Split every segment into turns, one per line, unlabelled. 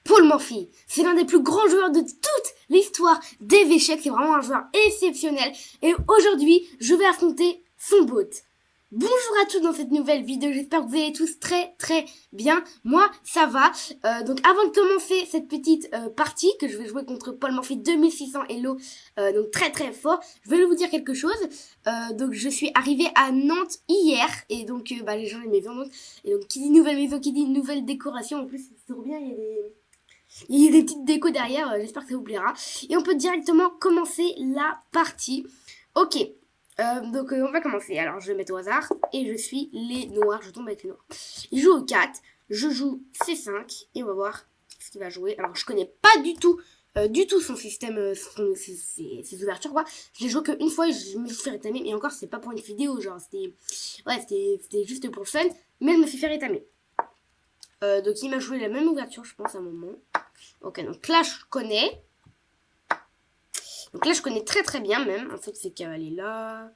Paul Morphy, c'est l'un des plus grands joueurs de toute l'histoire des échecs. C'est vraiment un joueur exceptionnel. Et aujourd'hui, je vais affronter son bot. Bonjour à tous dans cette nouvelle vidéo. J'espère que vous allez tous très bien. Moi, ça va. Donc avant de commencer cette petite partie que je vais jouer contre Paul Morphy 2600 Elo, donc très fort, je vais vous dire quelque chose. Donc je suis arrivée à Nantes hier et donc les gens aimaient bien Nantes. Et donc qui dit nouvelle maison, qui dit nouvelle décoration. En plus, c'est trop bien. Il y a des petites décos derrière, j'espère que ça vous plaira. Et on peut directement commencer la partie. Ok, donc on va commencer. Alors je vais mettre au hasard et je suis les noirs, je tombe avec les noirs. Il joue au 4, je joue C5 et on va voir ce qu'il va jouer. Alors je connais pas du tout son système, ses ouvertures quoi. Je l'ai joué qu'une fois et je me suis fait rétamer. Et encore c'est pas pour une vidéo, genre c'était juste pour le fun. Mais je me suis fait rétamer. Donc il m'a joué la même ouverture je pense à un moment. Ok, donc là je connais. Donc là je connais très bien même. En fait c'est cavalier là.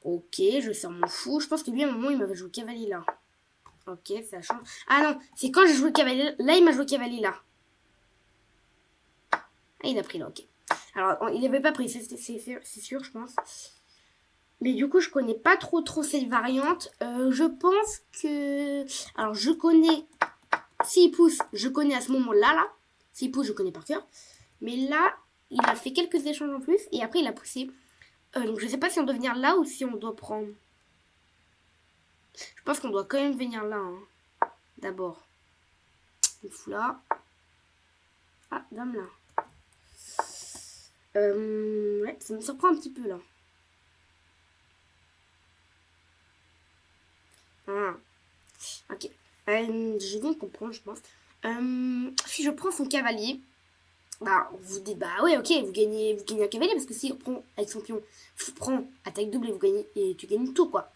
Ok, je sors mon fou. Je pense que lui à un moment il m'avait joué cavalier là. Ok, ça change. Ah non, c'est quand j'ai joué cavalier là, il m'a joué cavalier là. Ah, il a pris là, ok. Alors il avait pas pris, c'est sûr je pense. Mais du coup je connais pas trop cette variante. Je pense que... Alors je connais... S'il pousse, je connais à ce moment-là, S'il pousse, je connais par cœur. Mais là, il a fait quelques échanges en plus. Et après, il a poussé. Donc, je sais pas si on doit venir là ou si on doit prendre. Je pense qu'on doit quand même venir là. Hein. D'abord. Le fou là. Ah, dame là. Ouais, ça me surprend un petit peu là. Ah. Ok. Je viens de comprendre, je pense. Si je prends son cavalier, vous dites, ouais, ok, vous gagnez un cavalier, parce que s'il reprend avec son pion, vous prend attaque double et vous gagnez, et tu gagnes tout, quoi.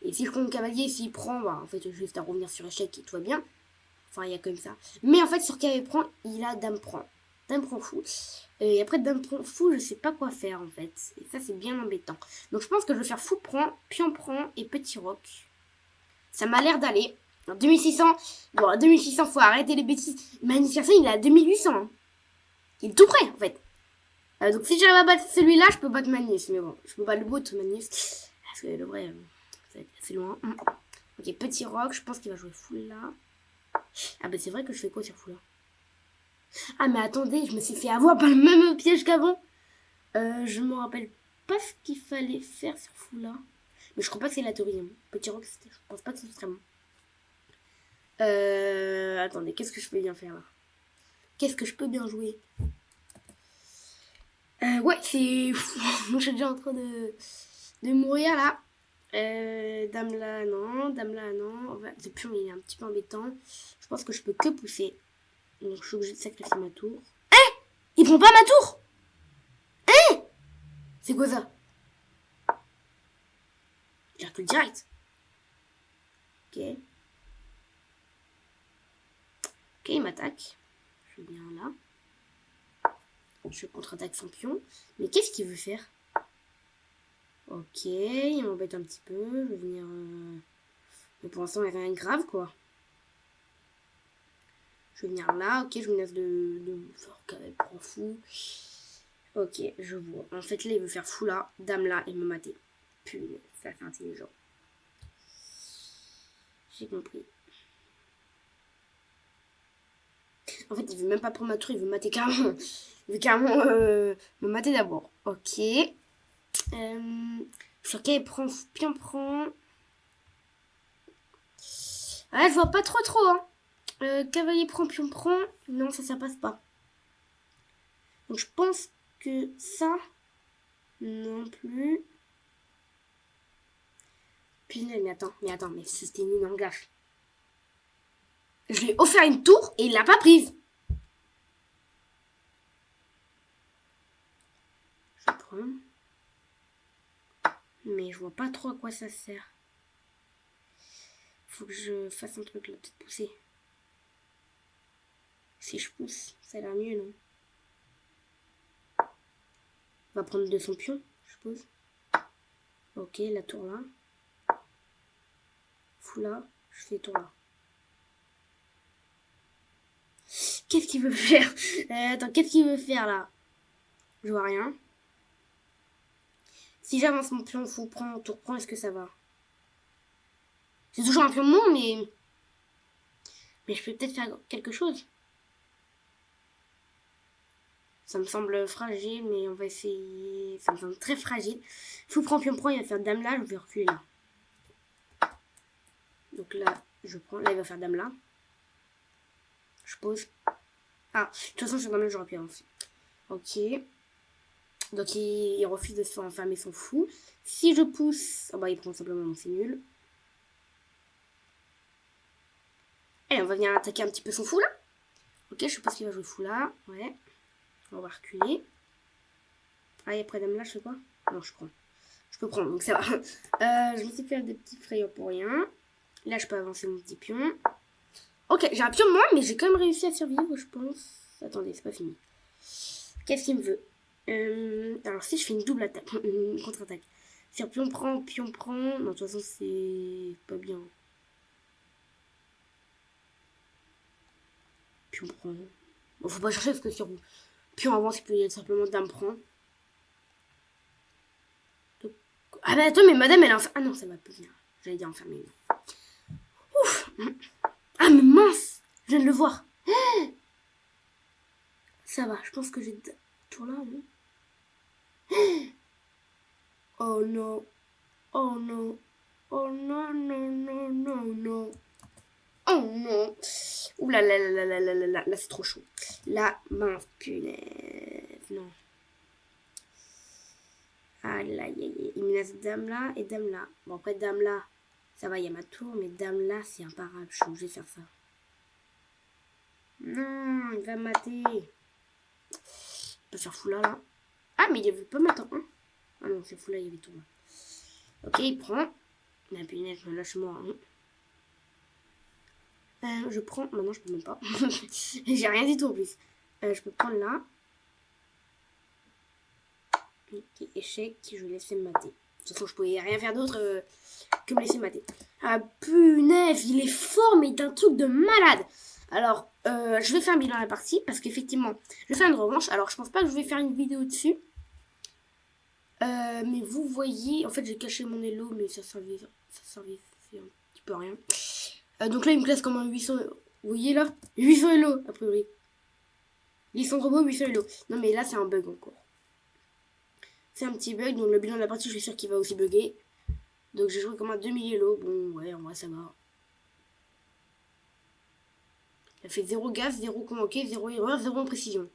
Et si je prends mon cavalier, s'il prend, en fait, juste à revenir sur échec et tout va bien. Enfin, il y a comme ça. Mais en fait, sur cavalier prend, il a dame prend. Dame prend fou. Et après, dame prend fou, je sais pas quoi faire, en fait. Et ça, c'est bien embêtant. Donc, je pense que je vais faire fou prend, pion prend et petit roc. Ça m'a l'air d'aller. 2600, 2600, faut arrêter les bêtises. Magnus Carlsen, il est à 2800. Hein. Il est tout près, en fait. Donc, si j'arrive à battre celui-là, je peux battre Magnus. Mais bon, je peux pas le battre, Magnus. Parce que le vrai, ça va être assez loin. Ok, petit roc, je pense qu'il va jouer full là. Ah, c'est vrai que je fais quoi sur full là? Ah, mais attendez, je me suis fait avoir par le même piège qu'avant. Je me rappelle pas ce qu'il fallait faire sur full là. Mais je crois pas que c'est la théorie. Hein. Petit roc, je pense pas que ce serait bon. Attendez, qu'est-ce que je peux bien faire là? Qu'est-ce que je peux bien jouer? Ouais, c'est... Moi, je suis déjà en train de mourir là. Dame là, non. Ce pion, il est un petit peu embêtant. Je pense que je peux que pousser. Donc, je suis obligée de sacrifier ma tour. Il prend pas ma tour? C'est quoi ça? J'ai recule direct. Ok, il m'attaque. Je suis bien là. Je contre-attaque son pion. Mais qu'est-ce qu'il veut faire? Ok, il m'embête un petit peu. Je vais venir... Mais pour l'instant, il n'y a rien de grave, quoi. Je vais venir là. Ok, je menace de elle prend fou. Ok, je vois. En fait, là, il veut faire fou là. Dame là et me mater. Punaise, ça fait intelligent. J'ai compris. En fait, il veut même pas prendre ma tour, il veut mater carrément. Il veut carrément me mater d'abord. Ok. Sur quel prend, pion prend. Ouais, je vois pas trop, hein. Cavalier prend, pion prend. Non, ça passe pas. Donc, je pense que ça, non plus. Punaise, mais attends, mais c'était une énorme gaffe. Je lui ai offert une tour et il l'a pas prise. Je prends. Mais je vois pas trop à quoi ça sert. Faut que je fasse un truc là, peut-être pousser. Si je pousse, ça a l'air mieux, non? On va prendre de son pion, je suppose. Ok, la tour là. Fou là, je fais tour là. Qu'est-ce qu'il veut faire? Attends, qu'est-ce qu'il veut faire là? Je vois rien. Si j'avance mon pion fou, prends, tour prend, est-ce que ça va? C'est toujours un pion moins, mais je peux peut-être faire quelque chose. Ça me semble fragile, mais on va essayer. Ça me semble très fragile. Fou prend, pion prend, il va faire dame là, je vais reculer là. Donc là, je prends. Là, il va faire dame là. Je pose. Ah, de toute façon, c'est dans le jeu, j'aurais pu avancer. Ok. Donc il refuse de se faire enfermer son fou. Si je pousse, oh bah il prend simplement mon c'est nul. Allez, on va venir attaquer un petit peu son fou là. Ok, je suppose qu'il va jouer fou là. Ouais. On va reculer. Allez, après dame là, je fais quoi? Non, je prends. Je peux prendre, donc ça va. Je me suis fait des petits frayeurs pour rien. Là, je peux avancer mon petit pion. Ok, j'ai un pion de moins, mais j'ai quand même réussi à survivre, je pense. Attendez, c'est pas fini. Qu'est-ce qu'il me veut? Alors si je fais une double attaque, une contre-attaque. Sur pion prend. Non, de toute façon c'est pas bien. Pion prend. Bon, faut pas chercher parce que sur pion avance, il peut y être simplement dame prend. Ah bah attends, mais madame elle est enfermée. Ah non, ça va plus bien. J'allais dire enfermée. Ouf. Ah mais mince, je viens de le voir. Ça va, je pense que j'ai tour là, non? Oh non. Oh non. Oh non, non, non, non, non. Oh non. Ouh là là là là là là là. Là, c'est trop chaud. Là, mince, punaise. Non. Aïe, aïe, aïe. Il me laisse dame là et dame là. Bon, après, dame là, ça va, il y a ma tour. Mais dame là, c'est imparable. Je suis obligée de faire ça. Non, il va me mater. Je peux faire fou là, là. Ah, mais il avait pas m'attendre. Hein. Ah non, c'est fou là, il y avait tout là. Ok, il prend. La punaise, je me lâche moi. Hein. Je prends. Maintenant, je peux même pas. J'ai rien du tout en plus. Je peux prendre là. Ok, échec. Je vais laisser me mater. De toute façon, je pouvais rien faire d'autre que me laisser mater. Ah, punaise, il est fort, mais d'un truc de malade. Alors, je vais faire un bilan à la partie parce qu'effectivement, je vais faire une revanche. Alors, je pense pas que je vais faire une vidéo dessus. Mais vous voyez, en fait, j'ai caché mon elo, mais ça servait un petit peu à rien. Donc là, il me classe comme un 800. Vous voyez là 800 elo, a priori. 800 robots, 800 elo. Non, mais là, c'est un bug encore. C'est un petit bug, donc le bilan de la partie, je suis sûr qu'il va aussi bugger. Donc j'ai joué comme un 2000 elo. Bon, ouais, en vrai, ça va. Ça fait 0 gaz, 0 convoqué, 0 erreur, 0 imprécision.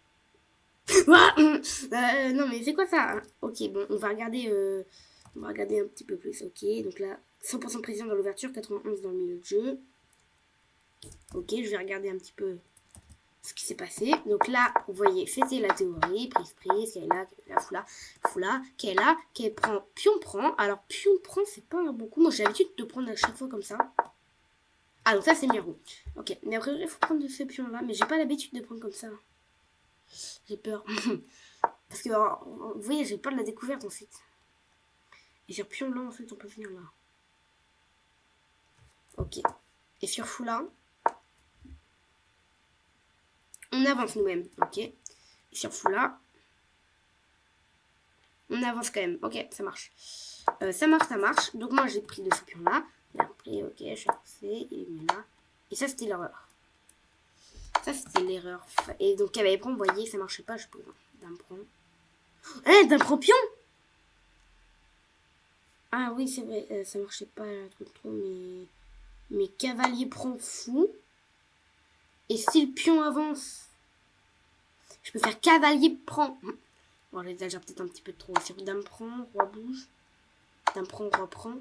Non, mais c'est quoi ça? Ok, bon, on va regarder un petit peu plus. Ok, donc là, 100% précision dans l'ouverture, 91 dans le milieu de jeu. Ok, je vais regarder un petit peu ce qui s'est passé. Donc là, vous voyez, c'était la théorie, prise, qu'elle est là, fou là, qu'elle est là, qu'elle prend, pion prend. Alors, pion prend, c'est pas un bon coup. Moi, j'ai l'habitude de prendre à chaque fois comme ça. Ah, donc ça, c'est Miro. Ok, mais après, il faut prendre de ce pion-là, mais j'ai pas l'habitude de prendre comme ça. J'ai peur. Parce que, vous voyez, j'ai peur de la découverte ensuite. Et sur pion là, ensuite, on peut venir là. Ok. Et sur fou là, on avance nous-mêmes. Ok. Et sur fou là, on avance quand même. Ok, ça marche. Ça marche. Donc moi, j'ai pris de ce pion là. Il a pris, ok, je suis avancée. Il est venu là. Et ça, c'était l'erreur. Et donc, elle avait prend, vous voyez, ça marchait pas. Je peux. Dame prend. Dame prend pion. Ah oui, c'est vrai, ça marchait pas trop, mais cavalier prend fou. Et si le pion avance, je peux faire cavalier prend. Bon, j'exagère peut-être un petit peu trop. Sur dame prend, roi bouge. Dame prend, roi prend.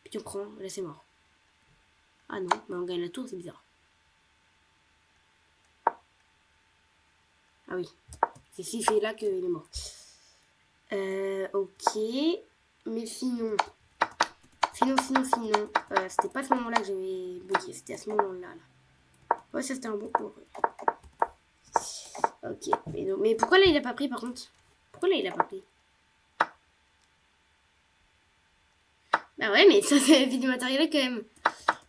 Pion prend, là c'est mort. Ah non, mais on gagne la tour, c'est bizarre. Ah oui, c'est si c'est là qu'il est mort. Ok, mais sinon, c'était pas à ce moment-là que j'avais bugué, c'était à ce moment-là. Ouais, ça c'était un bon coup. Ok, mais pourquoi là il a pas pris par contre? Pourquoi là il a pas pris? Bah ouais, mais ça c'est vide matériel quand même.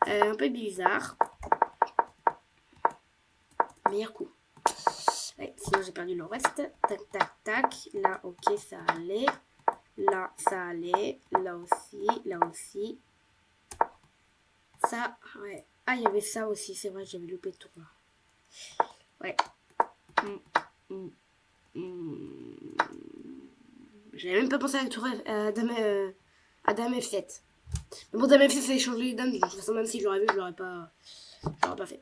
Un peu bizarre. arrière-coup. Ouais, sinon j'ai perdu le reste. Tac, tac, tac. Là, ok, ça allait. Là, ça allait. Là aussi. Ça, ouais. Ah, il y avait ça aussi, c'est vrai, j'avais loupé tout. Ouais. J'avais même pas pensé à dame F7. Mais bon, dame F7, ça a changé les dames. De toute façon, même si je l'aurais vu, je l'aurais pas fait.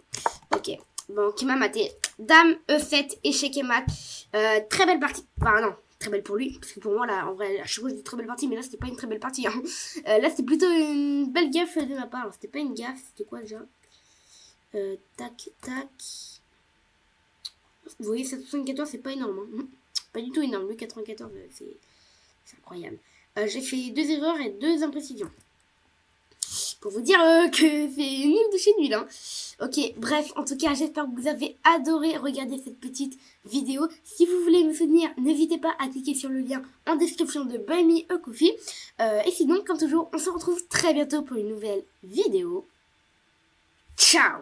Ok. Bon, qui m'a maté. Dame E7, échec et mat. Très belle partie. Enfin, non. Très belle pour lui, parce que pour moi, là, en vrai, à chaque fois, je dis très belle partie, mais là, c'était pas une très belle partie. Hein. Là, c'était plutôt une belle gaffe de ma part. Alors, c'était pas une gaffe, c'était quoi déjà tac, tac. Vous voyez, 774, c'est pas énorme. Hein. Pas du tout énorme. Le 94, c'est incroyable. J'ai fait 2 erreurs et 2 imprécisions. Pour vous dire que c'est nul de chez nul. Hein. Ok, bref, en tout cas, j'espère que vous avez adoré regarder cette petite vidéo. Si vous voulez me soutenir, n'hésitez pas à cliquer sur le lien en description de Buy Me a Coffee. Et sinon, comme toujours, on se retrouve très bientôt pour une nouvelle vidéo. Ciao!